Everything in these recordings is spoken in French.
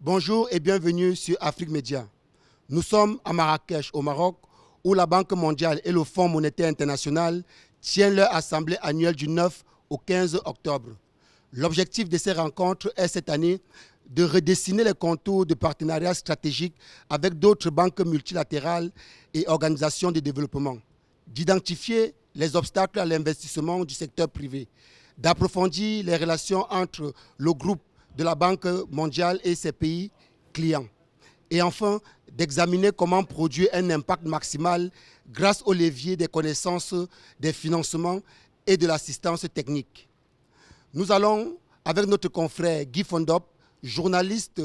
Bonjour et bienvenue sur Afrique Média. Nous sommes à Marrakech, au Maroc, où la Banque mondiale et le Fonds monétaire international tiennent leur assemblée annuelle du 9 au 15 octobre. L'objectif de ces rencontres est cette année de redessiner les contours de partenariats stratégiques avec d'autres banques multilatérales et organisations de développement, d'identifier les obstacles à l'investissement du secteur privé, d'approfondir les relations entre le groupe de la Banque mondiale et ses pays clients. Et enfin, d'examiner comment produire un impact maximal grâce au levier des connaissances, des financements et de l'assistance technique. Nous allons, avec notre confrère Guy Fondop, journaliste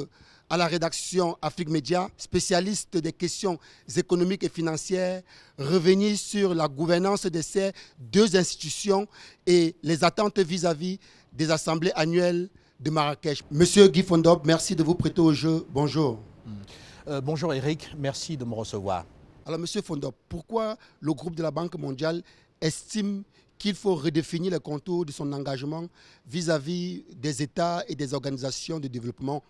à la rédaction Afrique Média, spécialiste des questions économiques et financières, revenir sur la gouvernance de ces deux institutions et les attentes vis-à-vis des assemblées annuelles de Marrakech. Monsieur Guy Fondop, merci de vous prêter au jeu. Bonjour. Bonjour Eric, merci de me recevoir. Alors Monsieur Fondop, pourquoi le groupe de la Banque mondiale estime qu'il faut redéfinir les contours de son engagement vis-à-vis des États et des organisations de développement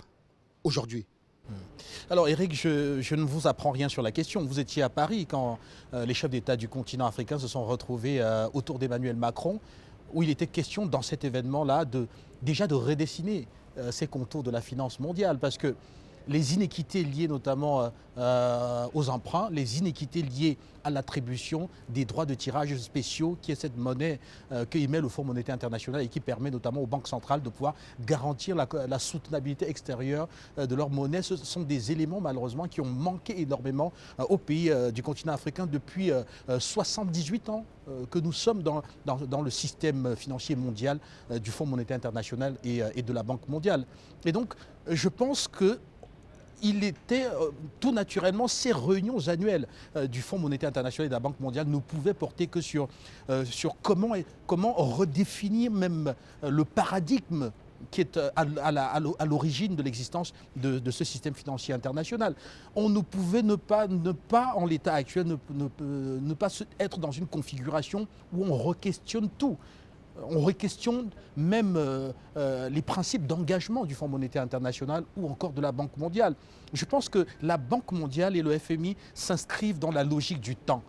aujourd'hui? Alors Eric, je ne vous apprends rien sur la question. Vous étiez à Paris quand les chefs d'État du continent africain se sont retrouvés autour d'Emmanuel Macron, où il était question dans cet événement-là déjà de redessiner ces contours de la finance mondiale, parce que les inéquités liées notamment aux emprunts, les inéquités liées à l'attribution des droits de tirage spéciaux, qui est cette monnaie que émet le Fonds monétaire international et qui permet notamment aux banques centrales de pouvoir garantir la soutenabilité extérieure de leur monnaie. Ce sont des éléments malheureusement qui ont manqué énormément aux pays du continent africain depuis 78 ans que nous sommes dans le système financier mondial du Fonds monétaire international et de la Banque mondiale. Et donc je pense que il était tout naturellement, ces réunions annuelles du Fonds monétaire international et de la Banque mondiale ne pouvaient porter que sur comment redéfinir même le paradigme qui est à l'origine de l'existence de ce système financier international. On ne pouvait ne pas en l'état actuel, ne pas être dans une configuration où on re-questionne tout. On re-questionne même les principes d'engagement du Fonds monétaire international ou encore de la Banque mondiale. Je pense que la Banque mondiale et le FMI s'inscrivent dans la logique du temps.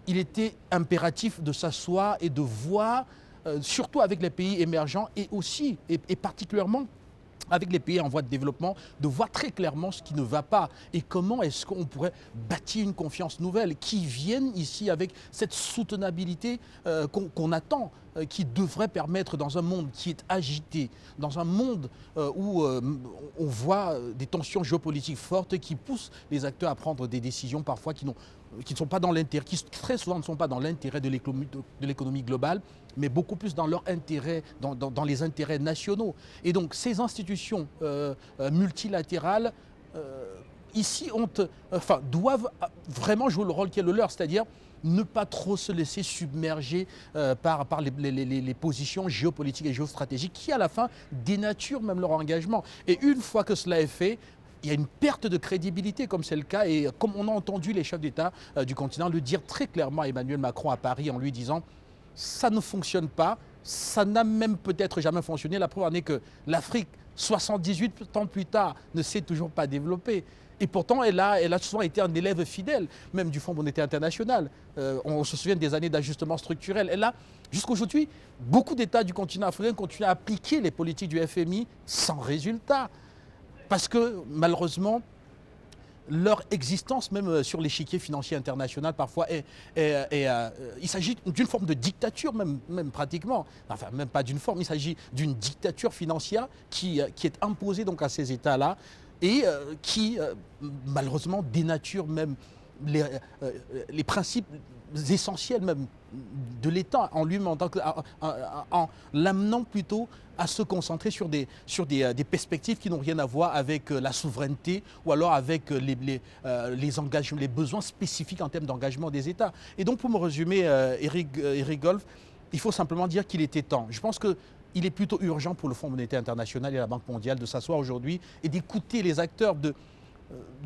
Il était impératif de s'asseoir et de voir, surtout avec les pays émergents et aussi, et particulièrement, avec les pays en voie de développement, de voir très clairement ce qui ne va pas et comment est-ce qu'on pourrait bâtir une confiance nouvelle qui vienne ici avec cette soutenabilité qu'on attend, qui devrait permettre dans un monde qui est agité, dans un monde où on voit des tensions géopolitiques fortes qui poussent les acteurs à prendre des décisions parfois qui ne sont pas dans l'intérêt, qui très souvent ne sont pas dans l'intérêt de l'économie globale, mais beaucoup plus dans leur intérêt, dans les intérêts nationaux. Et donc ces institutions multilatérales, ici, doivent vraiment jouer le rôle qui est le leur, c'est-à-dire ne pas trop se laisser submerger par les positions géopolitiques et géostratégiques qui, à la fin, dénaturent même leur engagement. Et une fois que cela est fait, il y a une perte de crédibilité, comme c'est le cas, et comme on a entendu les chefs d'État du continent le dire très clairement à Emmanuel Macron à Paris en lui disant « ça ne fonctionne pas, ça n'a même peut-être jamais fonctionné ». La preuve en est que l'Afrique, 78 ans plus tard, ne s'est toujours pas développée. Et pourtant, elle a souvent été un élève fidèle, même du Fonds monétaire international. On se souvient des années d'ajustement structurel. Et là, jusqu'aujourd'hui, beaucoup d'États du continent africain continuent à appliquer les politiques du FMI sans résultat. Parce que, malheureusement, leur existence, même sur l'échiquier financier international, parfois, il s'agit d'une forme de dictature, même pratiquement. Enfin, même pas d'une forme, il s'agit d'une dictature financière qui est imposée donc à ces États-là et qui, malheureusement, dénature même les principes essentiels même de l'État en lui-même, en l'amenant plutôt à se concentrer sur des perspectives qui n'ont rien à voir avec la souveraineté ou alors avec les engagements, les besoins spécifiques en termes d'engagement des États. Et donc, pour me résumer, Eric Golf, il faut simplement dire qu'il était temps. Je pense qu'il est plutôt urgent pour le Fonds monétaire international et la Banque mondiale de s'asseoir aujourd'hui et d'écouter les acteurs, de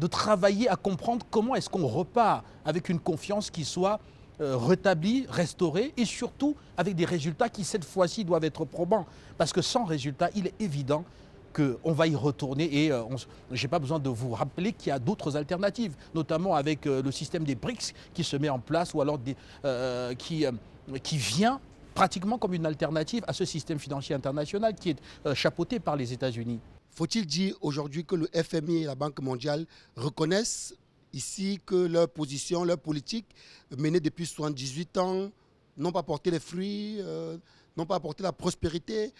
travailler à comprendre comment est-ce qu'on repart avec une confiance qui soit rétablie, restaurée et surtout avec des résultats qui cette fois-ci doivent être probants. Parce que sans résultat, il est évident qu'on va y retourner et je n'ai pas besoin de vous rappeler qu'il y a d'autres alternatives, notamment avec le système des BRICS qui se met en place ou alors qui vient pratiquement comme une alternative à ce système financier international qui est chapeauté par les États-Unis. Faut-il dire aujourd'hui que le FMI et la Banque mondiale reconnaissent ici que leur position, leur politique menée depuis 78 ans n'ont pas porté les fruits, n'ont pas apporté la prospérité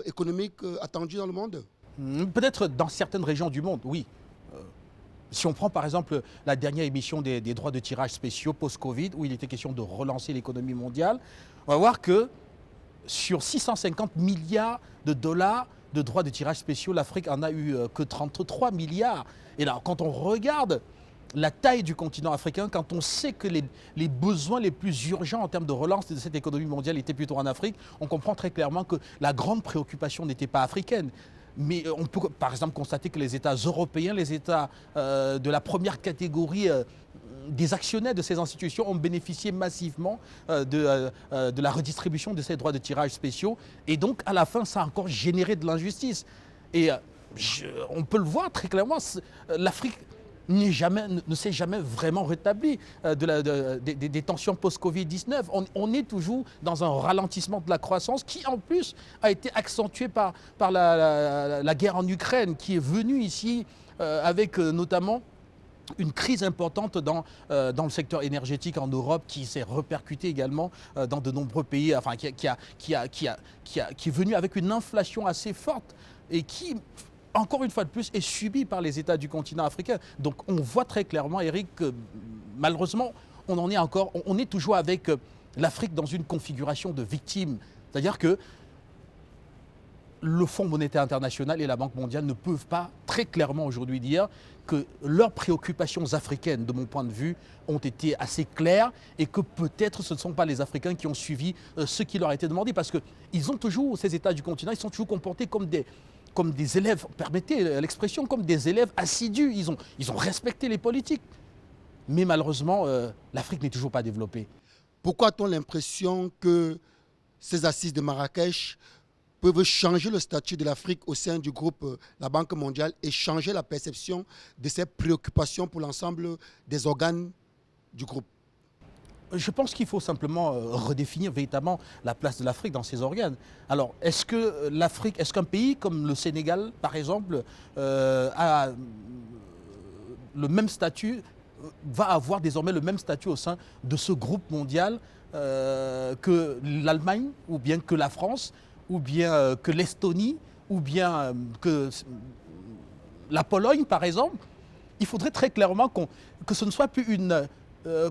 économique attendue dans le monde? Peut-être dans certaines régions du monde, oui. Si on prend par exemple la dernière émission des droits de tirage spéciaux post-Covid, où il était question de relancer l'économie mondiale, on va voir que sur 650 milliards de dollars de droits de tirage spéciaux, l'Afrique en a eu que 33 milliards. Et là, quand on regarde la taille du continent africain, quand on sait que les besoins les plus urgents en termes de relance de cette économie mondiale étaient plutôt en Afrique, on comprend très clairement que la grande préoccupation n'était pas africaine. Mais on peut par exemple constater que les États européens, les États de la première catégorie des actionnaires de ces institutions ont bénéficié massivement de la redistribution de ces droits de tirage spéciaux. Et donc à la fin, ça a encore généré de l'injustice. Et on peut le voir très clairement, l'Afrique ne s'est jamais vraiment rétabli des tensions post-Covid-19. On est toujours dans un ralentissement de la croissance qui, en plus, a été accentué par la guerre en Ukraine, qui est venue ici avec notamment une crise importante dans le secteur énergétique en Europe qui s'est répercutée également dans de nombreux pays, enfin, qui est venue avec une inflation assez forte et qui, encore une fois de plus, est subi par les États du continent africain. Donc on voit très clairement, Eric, que malheureusement, on est toujours avec l'Afrique dans une configuration de victime. C'est-à-dire que le Fonds monétaire international et la Banque mondiale ne peuvent pas très clairement aujourd'hui dire que leurs préoccupations africaines, de mon point de vue, ont été assez claires et que peut-être ce ne sont pas les Africains qui ont suivi ce qui leur a été demandé. Parce que ces États du continent, ils sont toujours comportés comme des élèves, permettez l'expression, comme des élèves assidus. Ils ont respecté les politiques. Mais malheureusement, l'Afrique n'est toujours pas développée. Pourquoi a-t-on l'impression que ces assises de Marrakech peuvent changer le statut de l'Afrique au sein du groupe la Banque mondiale et changer la perception de ses préoccupations pour l'ensemble des organes du groupe? Je pense qu'il faut simplement redéfinir véritablement la place de l'Afrique dans ces organes. Alors, est-ce qu'un pays comme le Sénégal, par exemple, a le même statut, va avoir désormais le même statut au sein de ce groupe mondial que l'Allemagne, ou bien que la France, ou bien que l'Estonie, ou bien que la Pologne, par exemple? Il faudrait très clairement que ce ne soit plus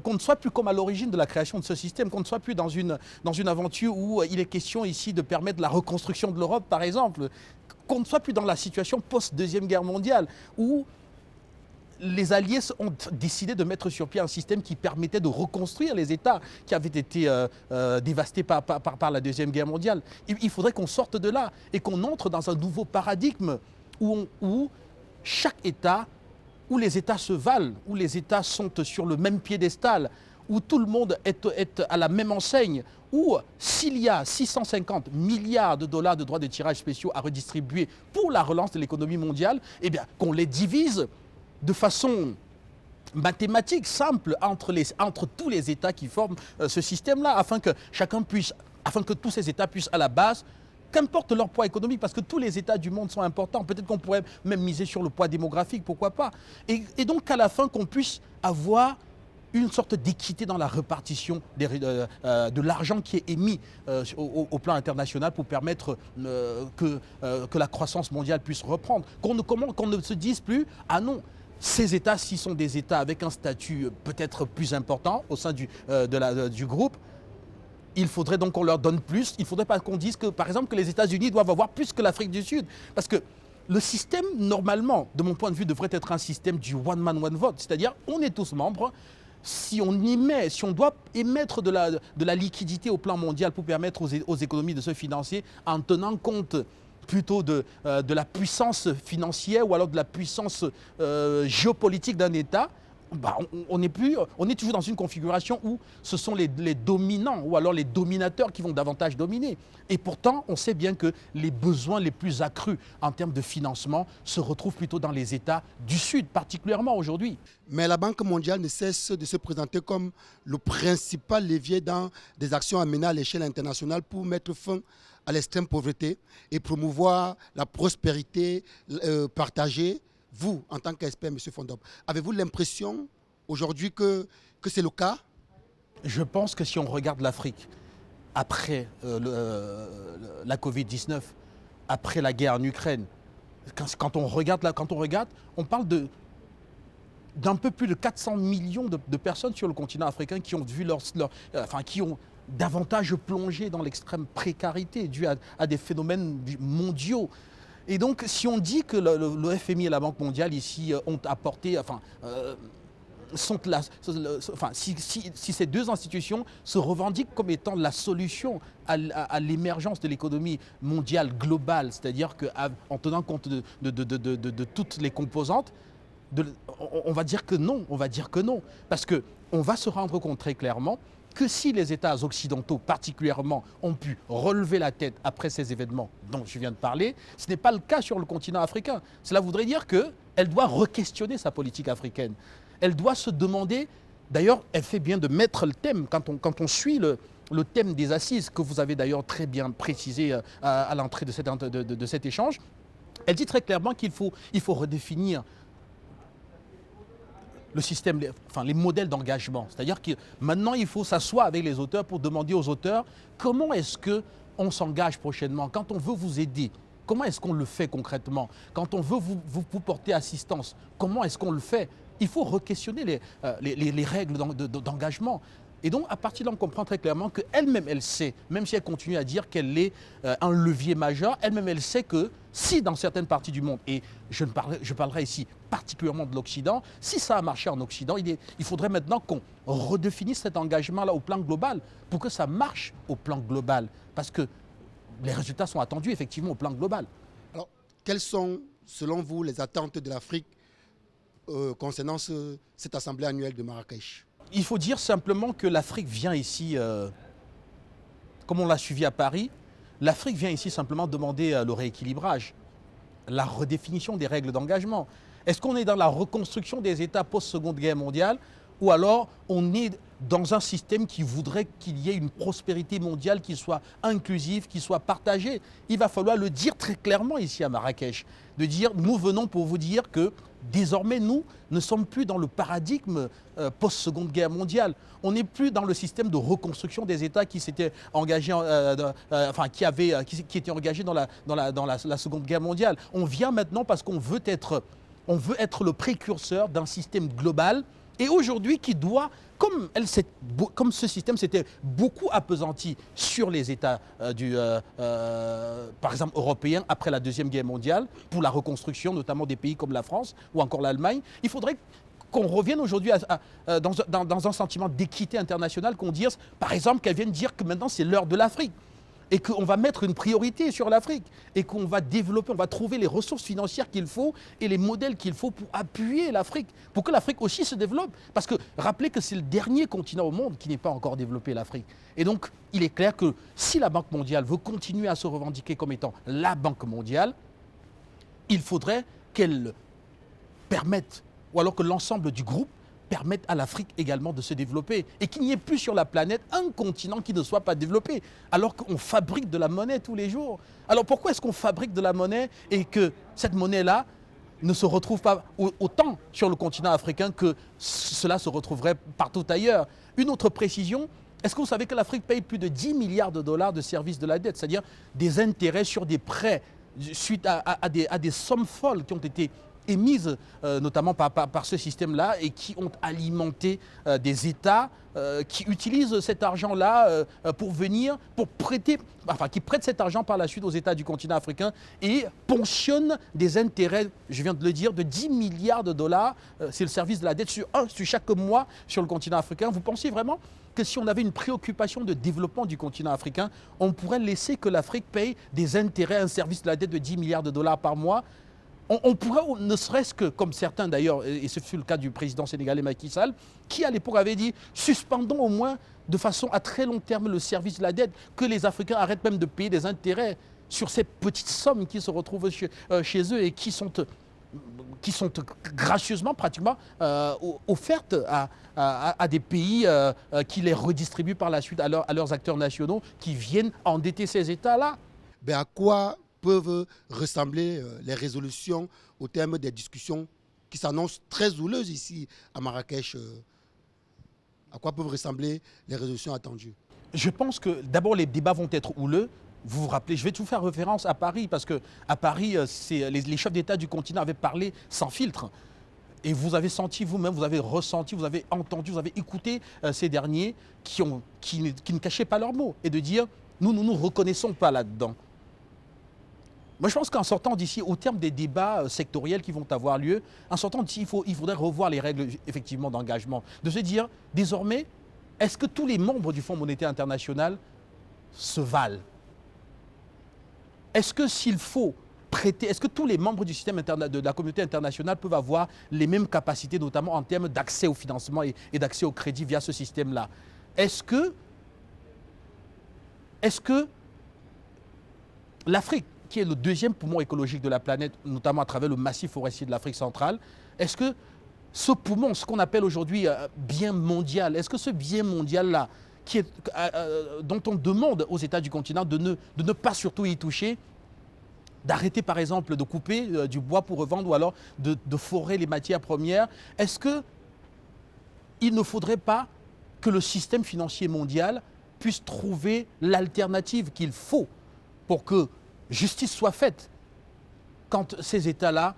qu'on ne soit plus comme à l'origine de la création de ce système, qu'on ne soit plus dans une aventure où il est question ici de permettre la reconstruction de l'Europe, par exemple, qu'on ne soit plus dans la situation post-Deuxième Guerre mondiale, où les Alliés ont décidé de mettre sur pied un système qui permettait de reconstruire les États qui avaient été dévastés par la Deuxième Guerre mondiale. Il faudrait qu'on sorte de là et qu'on entre dans un nouveau paradigme où chaque État, où les États se valent, où les États sont sur le même piédestal, où tout le monde est à la même enseigne, où s'il y a 650 milliards de dollars de droits de tirage spéciaux à redistribuer pour la relance de l'économie mondiale, eh bien qu'on les divise de façon mathématique, simple, entre tous les États qui forment ce système-là, afin que tous ces États puissent à la base, qu'importe leur poids économique, parce que tous les États du monde sont importants, peut-être qu'on pourrait même miser sur le poids démographique, pourquoi pas, et donc à la fin qu'on puisse avoir une sorte d'équité dans la répartition de l'argent qui est émis au plan international pour permettre que la croissance mondiale puisse reprendre. Qu'on ne se dise plus, ah non, ces États-ci sont des États avec un statut peut-être plus important au sein du groupe. Il faudrait donc qu'on leur donne plus. Il ne faudrait pas qu'on dise que, par exemple, que les États-Unis doivent avoir plus que l'Afrique du Sud. Parce que le système, normalement, de mon point de vue, devrait être un système du one man, one vote. C'est-à-dire, on est tous membres. Si on doit émettre de la liquidité au plan mondial pour permettre aux économies de se financer en tenant compte plutôt de la puissance financière ou alors de la puissance géopolitique d'un État, on est toujours dans une configuration où ce sont les dominants ou alors les dominateurs qui vont davantage dominer. Et pourtant, on sait bien que les besoins les plus accrus en termes de financement se retrouvent plutôt dans les États du Sud, particulièrement aujourd'hui. Mais la Banque mondiale ne cesse de se présenter comme le principal levier dans des actions à mener à l'échelle internationale pour mettre fin à l'extrême pauvreté et promouvoir la prospérité partagée. Vous, en tant qu'expert, M. Fondop, avez-vous l'impression aujourd'hui que c'est le cas? Je pense que si on regarde l'Afrique après la Covid-19, après la guerre en Ukraine, quand on regarde, on parle d'un peu plus de 400 millions de personnes sur le continent africain qui ont vu qui ont davantage plongé dans l'extrême précarité due à des phénomènes mondiaux. Et donc, si on dit que le FMI et la Banque mondiale ici ont apporté, si ces deux institutions se revendiquent comme étant la solution à l'émergence de l'économie mondiale globale, c'est-à-dire qu'en tenant compte de toutes les composantes, on va dire que non, parce qu'on va se rendre compte très clairement que si les États occidentaux particulièrement ont pu relever la tête après ces événements dont je viens de parler, ce n'est pas le cas sur le continent africain. Cela voudrait dire qu'elle doit re-questionner sa politique africaine. Elle doit se demander, d'ailleurs elle fait bien de mettre le thème, quand on suit le thème des assises, que vous avez d'ailleurs très bien précisé à l'entrée de cet échange, elle dit très clairement qu'il faut redéfinir le système, les modèles d'engagement. C'est-à-dire que maintenant, il faut s'asseoir avec les auteurs pour demander aux auteurs comment est-ce qu'on s'engage prochainement. Quand on veut vous aider, comment est-ce qu'on le fait concrètement? Quand on veut vous porter assistance, comment est-ce qu'on le fait? Il faut re-questionner les règles d'engagement. Et donc, à partir de là, on comprend très clairement qu'elle-même, elle sait, même si elle continue à dire qu'elle est un levier majeur, elle-même, elle sait que si dans certaines parties du monde, et je parlerai ici particulièrement de l'Occident, si ça a marché en Occident, il faudrait maintenant qu'on redéfinisse cet engagement-là au plan global pour que ça marche au plan global. Parce que les résultats sont attendus effectivement au plan global. Alors, quelles sont, selon vous, les attentes de l'Afrique concernant cette assemblée annuelle de Marrakech? Il faut dire simplement que l'Afrique vient ici, comme on l'a suivi à Paris, l'Afrique vient ici simplement demander le rééquilibrage, la redéfinition des règles d'engagement. Est-ce qu'on est dans la reconstruction des États post-Seconde Guerre mondiale ou alors on est dans un système qui voudrait qu'il y ait une prospérité mondiale qui soit inclusive, qui soit partagée? Il va falloir le dire très clairement ici à Marrakech, de dire nous venons pour vous dire que désormais, nous ne sommes plus dans le paradigme post-Seconde Guerre mondiale. On n'est plus dans le système de reconstruction des États qui s'étaient engagés, qui étaient engagés dans la Seconde Guerre mondiale. On vient maintenant parce qu'on veut être le précurseur d'un système global et aujourd'hui qui doit, comme ce système s'était beaucoup appesanti sur les États par exemple européens après la Deuxième Guerre mondiale, pour la reconstruction notamment des pays comme la France ou encore l'Allemagne, il faudrait qu'on revienne aujourd'hui dans un sentiment d'équité internationale, qu'on dise, par exemple, qu'elle vienne dire que maintenant c'est l'heure de l'Afrique et qu'on va mettre une priorité sur l'Afrique et qu'on va développer, on va trouver les ressources financières qu'il faut et les modèles qu'il faut pour appuyer l'Afrique, pour que l'Afrique aussi se développe. Parce que rappelez que c'est le dernier continent au monde qui n'est pas encore développé, l'Afrique. Et donc, il est clair que si la Banque mondiale veut continuer à se revendiquer comme étant la Banque mondiale, il faudrait qu'elle permette, ou alors que l'ensemble du groupe permettent à l'Afrique également de se développer et qu'il n'y ait plus sur la planète un continent qui ne soit pas développé, alors qu'on fabrique de la monnaie tous les jours. Alors pourquoi est-ce qu'on fabrique de la monnaie et que cette monnaie-là ne se retrouve pas autant sur le continent africain que cela se retrouverait partout ailleurs? Une autre précision, est-ce que vous savez que l'Afrique paye plus de 10 milliards de dollars de services de la dette, c'est-à-dire des intérêts sur des prêts suite à des sommes folles qui ont été émises notamment par ce système-là et qui ont alimenté des États qui utilisent cet argent-là pour prêter, qui prêtent cet argent par la suite aux États du continent africain et ponctionnent des intérêts, je viens de le dire, de 10 milliards de dollars. C'est le service de la dette sur chaque mois sur le continent africain. Vous pensez vraiment que si on avait une préoccupation de développement du continent africain, on pourrait laisser que l'Afrique paye des intérêts, un service de la dette de 10 milliards de dollars par mois? On pourrait, ne serait-ce que, comme certains d'ailleurs, et ce fut le cas du président sénégalais Macky Sall, qui à l'époque avait dit « suspendons au moins de façon à très long terme le service de la dette, que les Africains arrêtent même de payer des intérêts sur ces petites sommes qui se retrouvent chez eux et qui sont gracieusement, pratiquement, offertes à des pays qui les redistribuent par la suite à leurs acteurs nationaux qui viennent endetter ces États-là. » Ben, à quoi peuvent ressembler les résolutions au terme des discussions qui s'annoncent très houleuses ici à Marrakech? À quoi peuvent ressembler les résolutions attendues? Je pense que d'abord les débats vont être houleux. Vous vous rappelez, je vais tout faire référence à Paris, parce qu'à Paris, les chefs d'État du continent avaient parlé sans filtre. Et vous avez senti vous-même, vous avez ressenti, vous avez entendu, vous avez écouté ces derniers qui ne cachaient pas leurs mots et de dire « nous ne nous reconnaissons pas là-dedans ». Moi, je pense qu'en sortant d'ici, au terme des débats sectoriels qui vont avoir lieu, en sortant d'ici, il faudrait revoir les règles effectivement d'engagement. De se dire, désormais, est-ce que tous les membres du Fonds monétaire international se valent? Est-ce que s'il faut prêter, est-ce que tous les membres du système de la communauté internationale peuvent avoir les mêmes capacités, notamment en termes d'accès au financement et d'accès au crédit via ce système-là? Est-ce que l'Afrique, qui est le deuxième poumon écologique de la planète, notamment à travers le massif forestier de l'Afrique centrale, est-ce que ce poumon, ce qu'on appelle aujourd'hui bien mondial, est-ce que ce bien mondial-là, dont on demande aux États du continent de ne pas surtout y toucher, d'arrêter par exemple de couper du bois pour revendre ou alors de forer les matières premières, est-ce qu'il ne faudrait pas que le système financier mondial puisse trouver l'alternative qu'il faut pour que justice soit faite quand ces États-là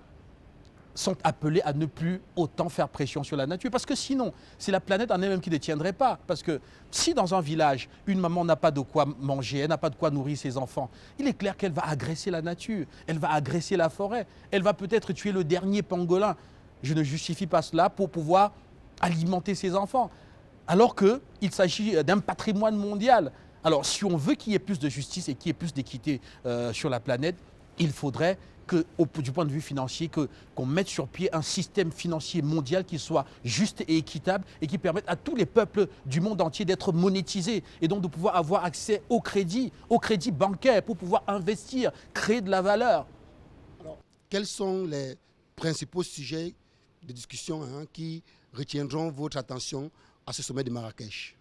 sont appelés à ne plus autant faire pression sur la nature. Parce que sinon, c'est la planète en elle-même qui ne tiendrait pas. Parce que si dans un village, une maman n'a pas de quoi manger, elle n'a pas de quoi nourrir ses enfants, il est clair qu'elle va agresser la nature, elle va agresser la forêt, elle va peut-être tuer le dernier pangolin. Je ne justifie pas cela pour pouvoir alimenter ses enfants. Alors qu'il s'agit d'un patrimoine mondial. Alors, si on veut qu'il y ait plus de justice et qu'il y ait plus d'équité sur la planète, il faudrait que, du point de vue financier, qu'on mette sur pied un système financier mondial qui soit juste et équitable et qui permette à tous les peuples du monde entier d'être monétisés et donc de pouvoir avoir accès au crédit bancaire pour pouvoir investir, créer de la valeur. Alors, quels sont les principaux sujets de discussion qui retiendront votre attention à ce sommet de Marrakech?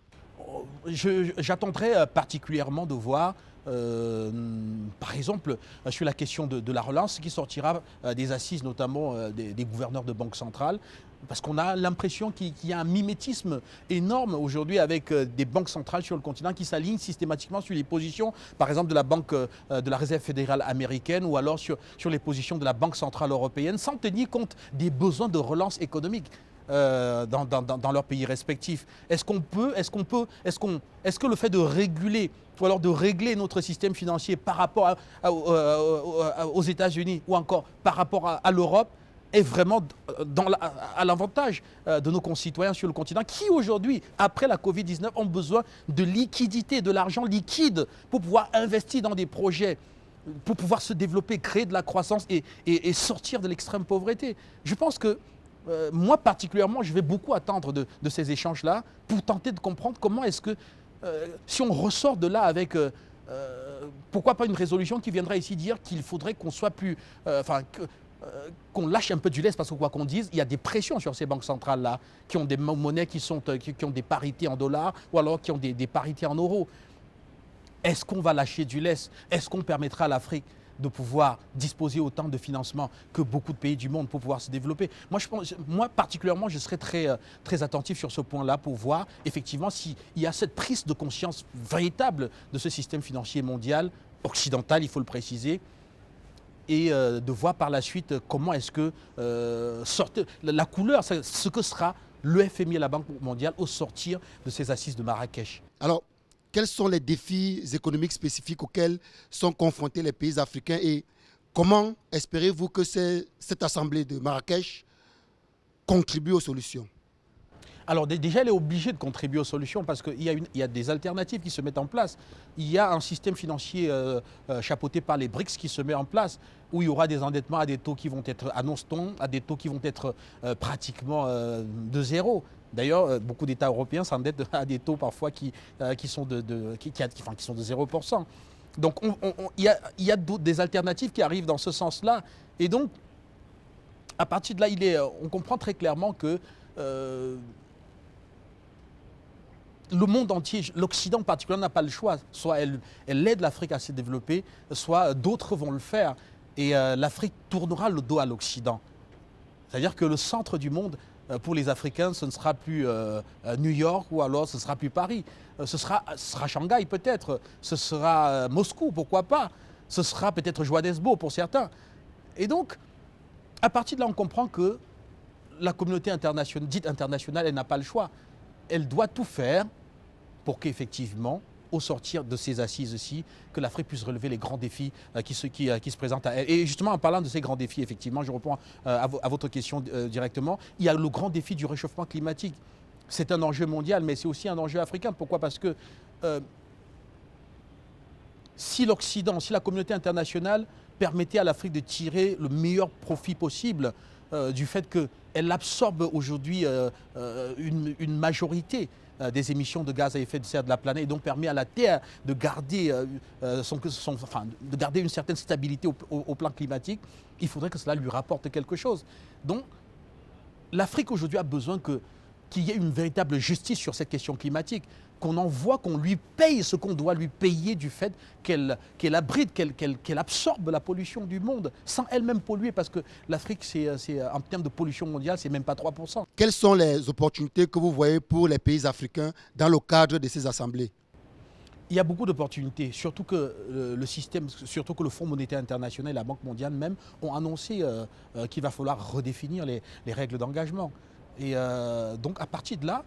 J'attendrai particulièrement de voir, par exemple, sur la question de la relance qui sortira des assises, notamment des gouverneurs de banque centrale, parce qu'on a l'impression qu'il y a un mimétisme énorme aujourd'hui avec des banques centrales sur le continent qui s'alignent systématiquement sur les positions, par exemple, de la Banque de la Réserve fédérale américaine ou alors sur les positions de la Banque centrale européenne, sans tenir compte des besoins de relance économique. Dans leurs pays respectifs. Est-ce que le fait de réguler ou alors de régler notre système financier par rapport aux États-Unis ou encore par rapport à l'Europe est vraiment à l'avantage de nos concitoyens sur le continent qui aujourd'hui, après la Covid-19, ont besoin de liquidité, de l'argent liquide pour pouvoir investir dans des projets, pour pouvoir se développer, créer de la croissance et sortir de l'extrême pauvreté. Je pense que moi particulièrement, je vais beaucoup attendre de ces échanges-là pour tenter de comprendre comment est-ce que, si on ressort de là avec, pourquoi pas une résolution qui viendra ici dire qu'il faudrait qu'on soit plus, qu'on lâche un peu du lest, parce que quoi qu'on dise, il y a des pressions sur ces banques centrales-là, qui ont des monnaies qui ont des parités en dollars ou alors qui ont des parités en euros. Est-ce qu'on va lâcher du lest? Est-ce qu'on permettra à l'Afrique de pouvoir disposer autant de financement que beaucoup de pays du monde pour pouvoir se développer? Moi particulièrement, je serais très attentif sur ce point-là pour voir effectivement s'il y a cette prise de conscience véritable de ce système financier mondial, occidental, il faut le préciser, et de voir par la suite comment est-ce que la couleur, ce que sera le FMI et la Banque mondiale au sortir de ces assises de Marrakech. Alors, quels sont les défis économiques spécifiques auxquels sont confrontés les pays africains et comment espérez-vous que cette assemblée de Marrakech contribue aux solutions? Alors déjà, elle est obligée de contribuer aux solutions parce qu'il y a des alternatives qui se mettent en place. Il y a un système financier chapeauté par les BRICS qui se met en place, où il y aura des endettements à des taux qui vont être, annonce-t-on, à des taux qui vont être pratiquement de zéro. D'ailleurs, beaucoup d'États européens s'endettent à des taux parfois qui sont qui sont de 0%. Donc il y a des alternatives qui arrivent dans ce sens-là. Et donc, à partir de là, on comprend très clairement que le monde entier, l'Occident en particulier, n'a pas le choix. Soit elle aide l'Afrique à se développer, soit d'autres vont le faire. Et l'Afrique tournera le dos à l'Occident. C'est-à-dire que le centre du monde, pour les Africains, ce ne sera plus New York ou alors ce ne sera plus Paris. Ce sera Shanghai peut-être, ce sera Moscou, pourquoi pas. Ce sera peut-être Johannesburg pour certains. Et donc, à partir de là, on comprend que la communauté internationale, dite internationale, elle n'a pas le choix. Elle doit tout faire pour qu'effectivement, au sortir de ces assises-ci, que l'Afrique puisse relever les grands défis qui se présentent à elle. Et justement, en parlant de ces grands défis, effectivement, je reprends à votre question directement, il y a le grand défi du réchauffement climatique. C'est un enjeu mondial, mais c'est aussi un enjeu africain. Pourquoi? Parce que si l'Occident, si la communauté internationale permettait à l'Afrique de tirer le meilleur profit possible du fait qu'elle absorbe aujourd'hui une majorité des émissions de gaz à effet de serre de la planète et donc permet à la Terre de garder, de garder une certaine stabilité au plan climatique, il faudrait que cela lui rapporte quelque chose. Donc l'Afrique aujourd'hui a besoin qu'il y ait une véritable justice sur cette question climatique, qu'on envoie, qu'on lui paye ce qu'on doit lui payer du fait qu'elle abrite, qu'elle absorbe la pollution du monde, sans elle-même polluer, parce que l'Afrique, en termes de pollution mondiale, c'est même pas 3%. Quelles sont les opportunités que vous voyez pour les pays africains dans le cadre de ces assemblées? Il y a beaucoup d'opportunités, surtout que surtout que le Fonds monétaire international et la Banque mondiale même ont annoncé qu'il va falloir redéfinir les règles d'engagement. Et donc à partir de là,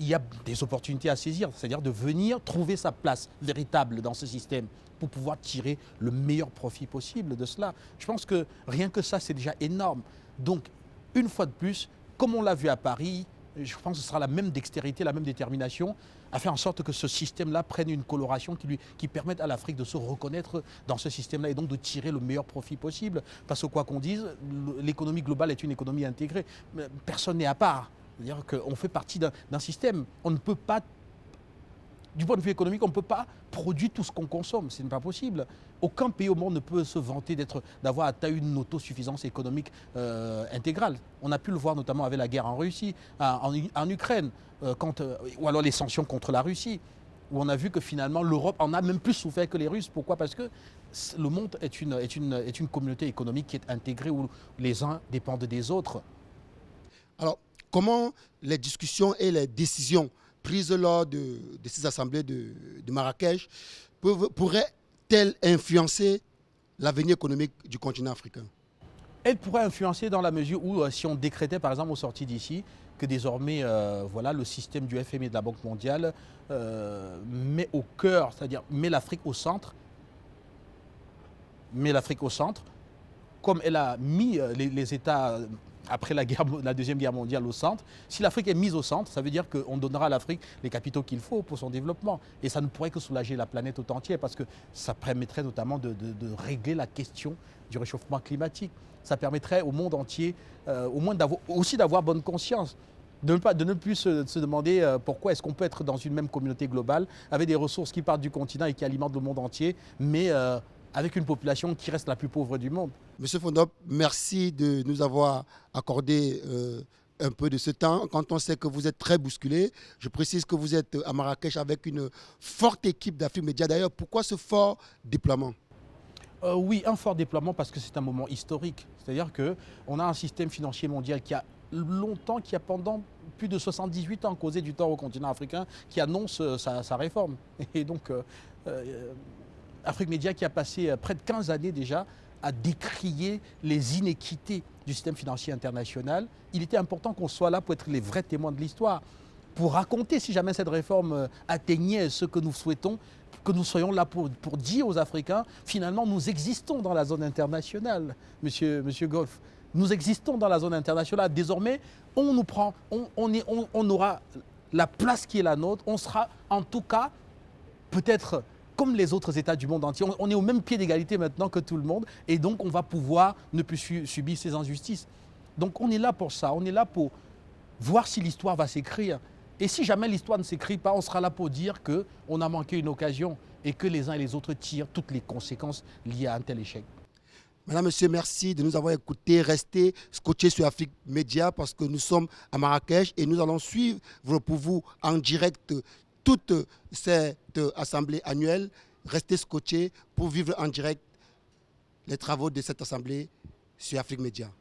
il y a des opportunités à saisir, c'est-à-dire de venir trouver sa place véritable dans ce système pour pouvoir tirer le meilleur profit possible de cela. Je pense que rien que ça, c'est déjà énorme. Donc, une fois de plus, comme on l'a vu à Paris, je pense que ce sera la même dextérité, la même détermination à faire en sorte que ce système-là prenne une coloration qui permette à l'Afrique de se reconnaître dans ce système-là et donc de tirer le meilleur profit possible. Parce que quoi qu'on dise, l'économie globale est une économie intégrée. Personne n'est à part. C'est-à-dire qu'on fait partie d'un système. On ne peut pas, du point de vue économique, on ne peut pas produire tout ce qu'on consomme. Ce n'est pas possible. Aucun pays au monde ne peut se vanter d'avoir atteint une autosuffisance économique intégrale. On a pu le voir notamment avec la guerre en Russie, en Ukraine, ou alors les sanctions contre la Russie, où on a vu que finalement l'Europe en a même plus souffert que les Russes. Pourquoi? Parce que le monde est une communauté économique qui est intégrée, où les uns dépendent des autres. Alors, comment les discussions et les décisions prises lors de ces assemblées de Marrakech pourraient-elles influencer l'avenir économique du continent africain? Elles pourraient influencer dans la mesure où, si on décrétait par exemple au sorti d'ici, que désormais voilà, le système du FMI et de la Banque mondiale met au cœur, c'est-à-dire met l'Afrique au centre, comme elle a mis les États après la Deuxième Guerre mondiale au centre. Si l'Afrique est mise au centre, ça veut dire qu'on donnera à l'Afrique les capitaux qu'il faut pour son développement. Et ça ne pourrait que soulager la planète tout entière parce que ça permettrait notamment de régler la question du réchauffement climatique. Ça permettrait au monde entier au moins d'avoir bonne conscience. De ne plus se demander pourquoi est-ce qu'on peut être dans une même communauté globale avec des ressources qui partent du continent et qui alimentent le monde entier, mais avec une population qui reste la plus pauvre du monde. Monsieur Fondop, merci de nous avoir accordé un peu de ce temps. Quand on sait que vous êtes très bousculé, je précise que vous êtes à Marrakech avec une forte équipe d'Afrique Média. D'ailleurs, pourquoi ce fort déploiement? Oui, un fort déploiement parce que c'est un moment historique. C'est-à-dire qu'on a un système financier mondial qui a pendant plus de 78 ans causé du tort au continent africain, qui annonce sa réforme. Et donc, Afrique Média qui a passé près de 15 années déjà à décrier les inéquités du système financier international. Il était important qu'on soit là pour être les vrais témoins de l'histoire, pour raconter si jamais cette réforme atteignait ce que nous souhaitons, que nous soyons là pour dire aux Africains, finalement, nous existons dans la zone internationale, monsieur Golf. Nous existons dans la zone internationale. Désormais, on nous prend, on aura la place qui est la nôtre. On sera en tout cas peut-être comme les autres États du monde entier. On est au même pied d'égalité maintenant que tout le monde. Et donc, on va pouvoir ne plus subir ces injustices. Donc, on est là pour ça. On est là pour voir si l'histoire va s'écrire. Et si jamais l'histoire ne s'écrit pas, on sera là pour dire qu'on a manqué une occasion et que les uns et les autres tirent toutes les conséquences liées à un tel échec. Madame, Monsieur, merci de nous avoir écoutés. Restez scotchés sur Afrique Média parce que nous sommes à Marrakech et nous allons suivre pour vous en direct toute cette assemblée annuelle. Restez scotchés pour vivre en direct les travaux de cette assemblée sur Afrique Média.